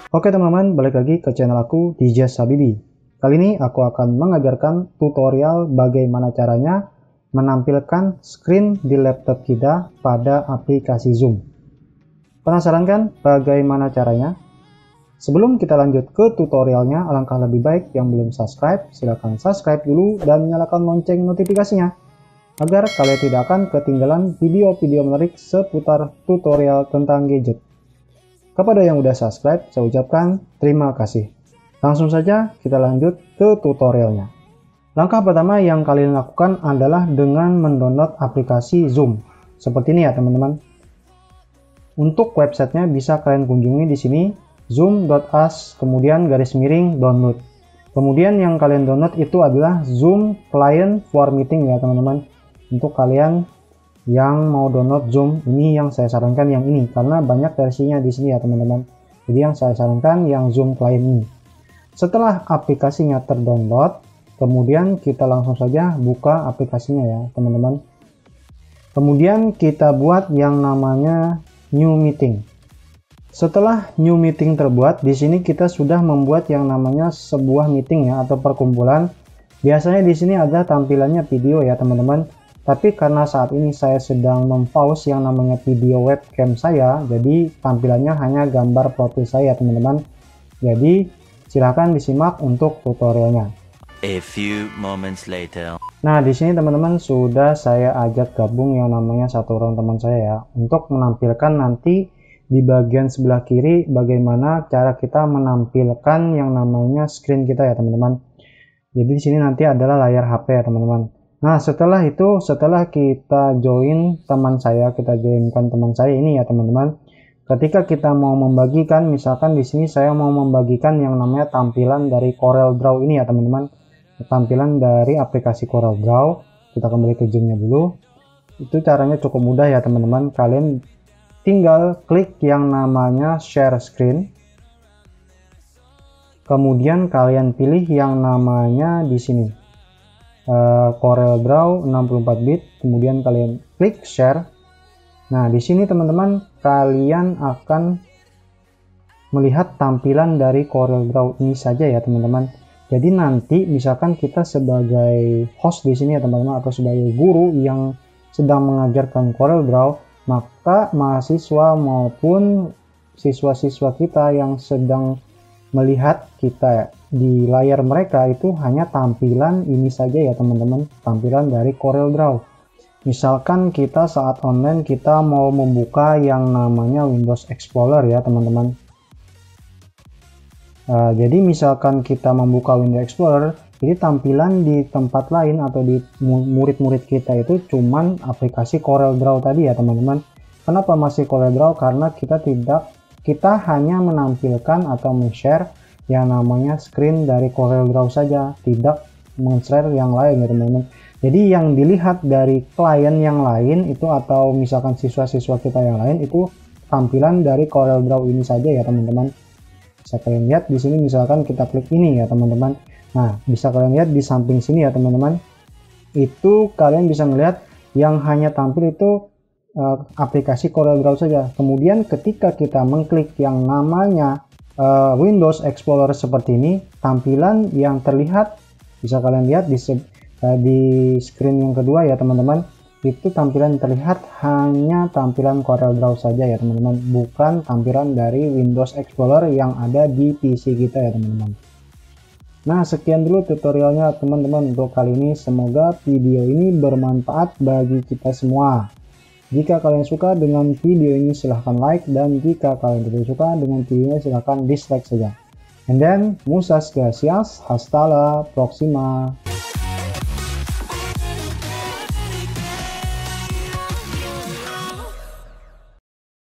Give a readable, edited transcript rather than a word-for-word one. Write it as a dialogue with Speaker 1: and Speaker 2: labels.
Speaker 1: Oke teman-teman, balik lagi ke channel aku DJ Habibi. Kali ini aku akan mengajarkan tutorial bagaimana caranya menampilkan screen di laptop kita pada aplikasi Zoom. Penasaran kan bagaimana caranya? Sebelum kita lanjut ke tutorialnya, alangkah lebih baik yang belum subscribe, silahkan subscribe dulu dan nyalakan lonceng notifikasinya, agar kalian tidak akan ketinggalan video-video menarik seputar tutorial tentang gadget. Kepada yang udah subscribe, saya ucapkan terima kasih. Langsung saja kita lanjut ke tutorialnya. Langkah pertama yang kalian lakukan adalah dengan mendownload aplikasi Zoom. Seperti ini ya teman-teman. Untuk websitenya bisa kalian kunjungi di sini, zoom.us, kemudian garis miring download. Kemudian yang kalian download itu adalah Zoom Client for Meeting ya teman-teman. Untuk kalian yang mau download Zoom, ini yang saya sarankan yang ini karena banyak versinya di sini ya teman-teman. Jadi yang saya sarankan yang Zoom Client ini. Setelah aplikasinya terdownload, kemudian kita langsung saja buka aplikasinya ya teman-teman. Kemudian kita buat yang namanya New Meeting. Setelah New Meeting terbuat, di sini kita sudah membuat yang namanya sebuah meeting ya atau perkumpulan. Biasanya di sini ada tampilannya video ya teman-teman. Tapi karena saat ini saya sedang mempause yang namanya video webcam saya, jadi tampilannya hanya gambar profil saya teman-teman. Jadi silahkan disimak untuk tutorialnya.
Speaker 2: A few moments later.
Speaker 1: Nah di sini teman-teman sudah saya ajak gabung yang namanya satu orang teman saya ya, untuk menampilkan nanti di bagian sebelah kiri bagaimana cara kita menampilkan yang namanya screen kita ya teman-teman. Jadi di sini nanti adalah layar HP ya teman-teman. Nah setelah itu, setelah kita join teman saya, kita joinkan teman saya ini ya teman-teman. Ketika kita mau membagikan, misalkan di sini saya mau membagikan yang namanya tampilan dari CorelDRAW ini ya teman-teman. Tampilan dari aplikasi CorelDRAW. Kita kembali ke Zoom-nya dulu. Itu caranya cukup mudah ya teman-teman. Kalian tinggal klik yang namanya share screen. Kemudian kalian pilih yang namanya di sini. CorelDRAW 64 bit, kemudian kalian klik share. Nah, di sini teman-teman kalian akan melihat tampilan dari CorelDRAW ini saja ya teman-teman. Jadi nanti misalkan kita sebagai host di sini ya teman-teman atau sebagai guru yang sedang mengajarkan CorelDRAW, maka mahasiswa maupun siswa-siswa kita yang sedang melihat kita di layar mereka itu hanya tampilan ini saja ya teman-teman, tampilan dari CorelDRAW. Misalkan kita saat online kita mau membuka yang namanya Windows Explorer ya teman-teman. Jadi misalkan kita membuka Windows Explorer, jadi tampilan di tempat lain atau di murid-murid kita itu cuman aplikasi CorelDRAW tadi ya teman-teman. Kenapa masih CorelDRAW? Karena kita hanya menampilkan atau men-share yang namanya screen dari CorelDRAW saja, tidak men-share yang lain ya teman-teman. Jadi yang dilihat dari klien yang lain itu atau misalkan siswa-siswa kita yang lain itu tampilan dari CorelDRAW ini saja ya teman-teman. Bisa kalian lihat di sini misalkan kita klik ini ya teman-teman. Nah, bisa kalian lihat di samping sini ya teman-teman. Itu kalian bisa melihat yang hanya tampil itu aplikasi CorelDRAW saja. Kemudian ketika kita mengklik yang namanya Windows Explorer seperti ini, tampilan yang terlihat bisa kalian lihat di screen yang kedua ya teman-teman. Itu tampilan terlihat hanya tampilan CorelDRAW saja ya teman-teman, bukan tampilan dari Windows Explorer yang ada di PC kita ya teman-teman. Nah sekian dulu tutorialnya teman-teman untuk kali ini. Semoga video ini bermanfaat bagi kita semua. Jika kalian suka dengan video ini silahkan like, dan jika kalian tidak suka dengan videonya silahkan dislike saja. And then, muchas gracias, hasta la próxima.